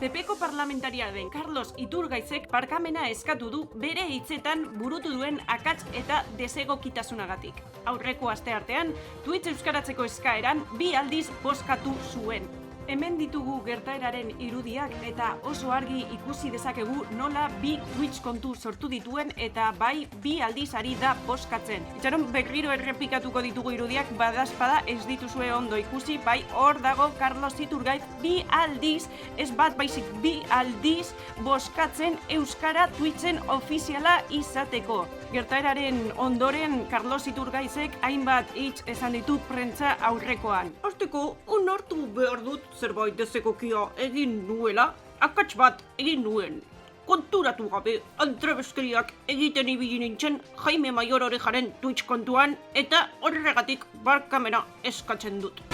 PPko parlamentaria den Carlos Iturgaizek barkamena eskatu du bere hitzetan burutu duen akats eta desegokitasunagatik. Aurreko asteartean, Twitch euskaratzeko eskaeran 2 aldiz bozkatu zuen. Hemen ditugu gertaeraren irudiak eta oso argi ikusi dezakegu nola 2 Twitch kontu sortu dituen eta bai 2 aldiz ari da bozkatzen. Itxaron berriro errepikatuko ditugu irudiak, badazpada ez dituzue ondo ikusi, bai hor dago Carlos Iturgaiz 2 aldiz, ez bat baizik 2 aldiz bozkatzen euskara Twitchen ofiziala izateko. Gertaeraren ondoren Carlos Iturgaizek hainbat hitz esan ditu prentsa aurrekoan. Hasteko, onartu behar dut zerbait desegokia egin nuela, akats bat egin nuen. Konturatu gabe, antrebeskeriak egiten ibili nintzen Jaime Mayor Orejaren Twitch kontuan eta horregatik barkamena eskatzen dut.